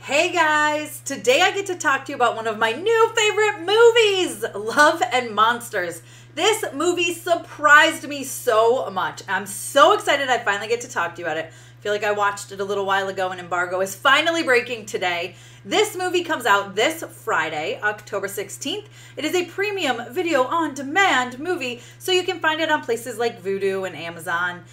Hey guys, today I get to talk to you about one of my new favorite movies, Love and Monsters. This movie surprised me so much. I'm so excited I finally get to talk to you about it. I feel like I watched it a little while ago and embargo is finally breaking today. This movie comes out this Friday, October 16th. It is a premium video on demand movie, so you can find it on places like Vudu and Amazon.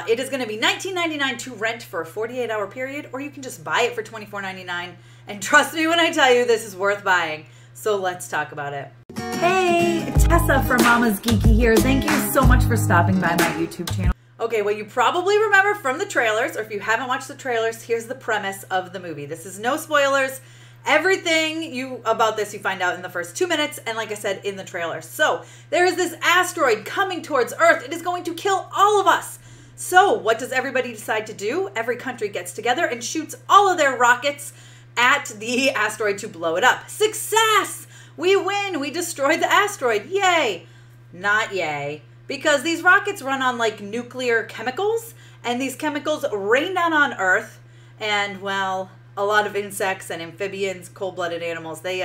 It is going to be $19.99 to rent for a 48-hour period, or you can just buy it for $24.99. And trust me when I tell you, this is worth buying. So let's talk about it. Hey, Tessa from Mama's Geeky here. Thank you so much for stopping by my YouTube channel. Okay, well, you probably remember from the trailers, or if you haven't watched the trailers, here's the premise of the movie. This is no spoilers. Everything about this you find out in the first 2 minutes, and like I said, in the trailers. So, there is this asteroid coming towards Earth. It is going to kill all of us. So, what does everybody decide to do? Every country gets together and shoots all of their rockets at the asteroid to blow it up. Success! We win! We destroyed the asteroid. Yay! Not yay. Because these rockets run on like nuclear chemicals, and these chemicals rain down on Earth, and well, a lot of insects and amphibians, cold-blooded animals, they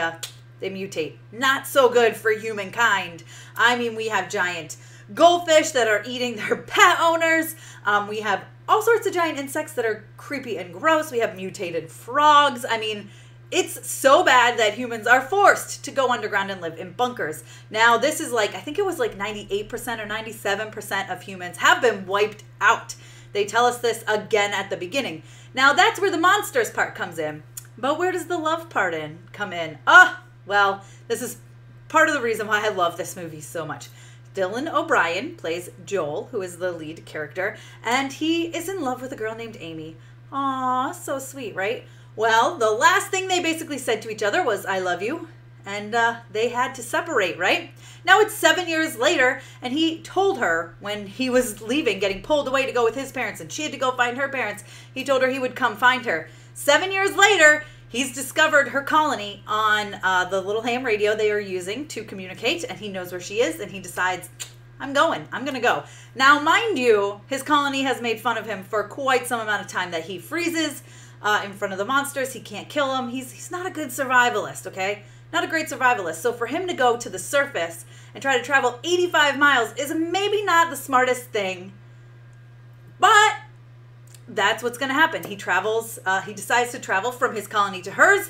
mutate. Not so good for humankind. I mean, we have giant goldfish that are eating their pet owners. We have all sorts of giant insects that are creepy and gross. We have mutated frogs. I mean, it's so bad that humans are forced to go underground and live in bunkers. Now, this is like, I think it was like 98% or 97% of humans have been wiped out. They tell us this again at the beginning. Now, that's where the monsters part comes in. But where does the love part come in? Well, this is part of the reason why I love this movie so much. Dylan O'Brien plays Joel, who is the lead character, and he is in love with a girl named Amy. Aw, so sweet, right? Well, the last thing they basically said to each other was, I love you, and they had to separate, right? Now it's 7 years later, and he told her when he was leaving, getting pulled away to go with his parents, and she had to go find her parents, he told her he would come find her. 7 years later, he's discovered her colony on the little ham radio they are using to communicate, and he knows where she is, and he decides, I'm going to go. Now, mind you, his colony has made fun of him for quite some amount of time, that he freezes in front of the monsters. He can't kill them. He's not a good survivalist, okay? Not a great survivalist. So for him to go to the surface and try to travel 85 miles is maybe not the smartest thing, but that's what's going to happen. He travels, he decides to travel from his colony to hers.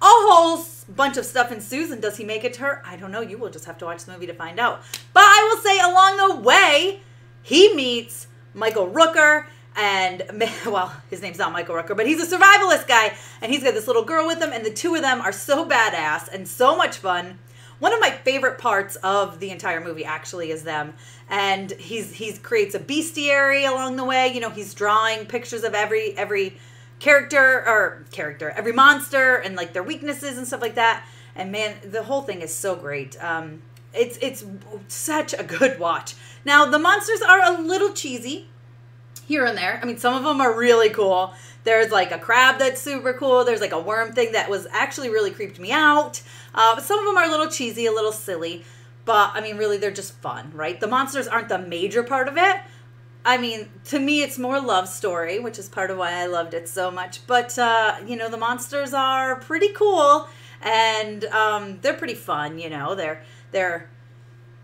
A whole bunch of stuff ensues, and does he make it to her? I don't know. You will just have to watch the movie to find out. But I will say along the way, he meets Michael Rooker. And, well, his name's not Michael Rooker, but he's a survivalist guy, and he's got this little girl with him, and the two of them are so badass and so much fun. One of my favorite parts of the entire movie, actually, is them. And he creates a bestiary along the way. You know, he's drawing pictures of every every monster, and, like, their weaknesses and stuff like that. And, man, the whole thing is so great. It's such a good watch. Now, the monsters are a little cheesy here and there. I mean, some of them are really cool. There's like a crab that's super cool. There's like a worm thing that was actually really creeped me out. But some of them are a little cheesy, a little silly. But, I mean, really, they're just fun, right? The monsters aren't the major part of it. I mean, to me, it's more love story, which is part of why I loved it so much. But, you know, the monsters are pretty cool. And they're pretty fun, you know. They're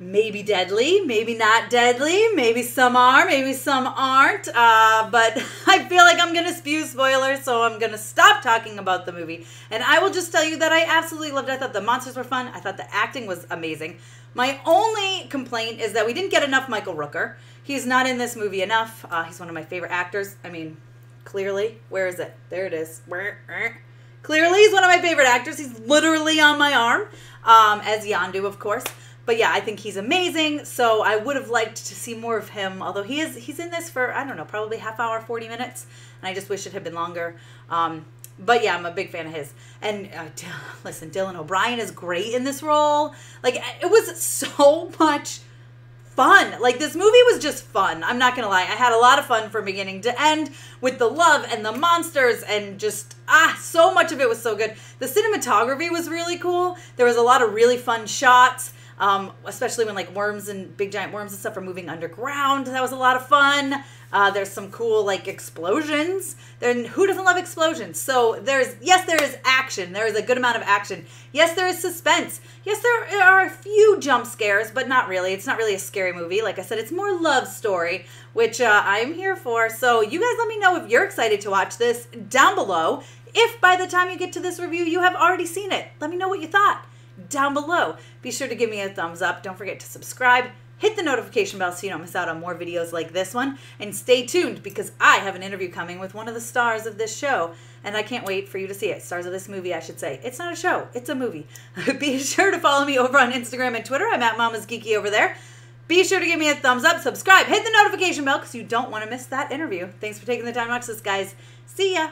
maybe deadly, maybe not deadly, maybe some are, maybe some aren't, but I feel like I'm going to spew spoilers, so I'm going to stop talking about the movie, and I will just tell you that I absolutely loved it. I thought the monsters were fun. I thought the acting was amazing. My only complaint is that we didn't get enough Michael Rooker. He's not in this movie enough. He's one of my favorite actors. I mean, clearly. Where is it? There it is. Clearly, he's one of my favorite actors. He's literally on my arm, as Yondu, of course. But yeah, I think he's amazing, so I would have liked to see more of him, although he's in this for, I don't know, probably half hour, 40 minutes, and I just wish it had been longer. But yeah, I'm a big fan of his. And listen, Dylan O'Brien is great in this role. Like, it was so much fun. Like, this movie was just fun. I'm not going to lie. I had a lot of fun from beginning to end with the love and the monsters, and just, so much of it was so good. The cinematography was really cool. There was a lot of really fun shots. especially when like worms and big giant worms and stuff are moving underground. That was a lot of fun. There's some cool like explosions. Then who doesn't love explosions? So there is action. There is a good amount of action. Yes, there is suspense. Yes, there are a few jump scares, but not really. It's not really a scary movie. Like I said, it's more love story, which I'm here for. So you guys let me know if you're excited to watch this down below. If by the time you get to this review, you have already seen it, let me know what you thought down below. Be sure to give me a thumbs up. Don't forget to subscribe. Hit the notification bell so you don't miss out on more videos like this one. And stay tuned because I have an interview coming with one of the stars of this show. And I can't wait for you to see it. Stars of this movie, I should say. It's not a show. It's a movie. Be sure to follow me over on Instagram and Twitter. I'm at Mama's Geeky over there. Be sure to give me a thumbs up, subscribe, hit the notification bell because you don't want to miss that interview. Thanks for taking the time to watch this, guys. See ya.